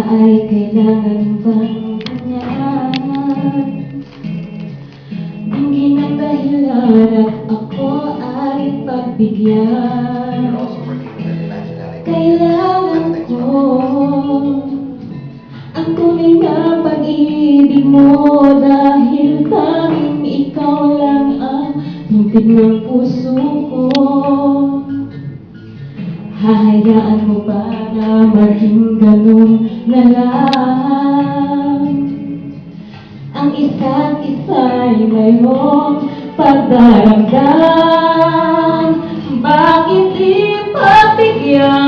ay kailangan bang ganyan? Dinggin ang dahilan at ako ay pagbigyan. Kailangan ko ang tunay na pag-ibig mo, dahil tanging ikaw lang ang tintig ng puso ko. Hahayaan mo ba na maging ganun na lang? Ang isa't isa'y mayroong pagdaramdam. Bakit di pagbigyan?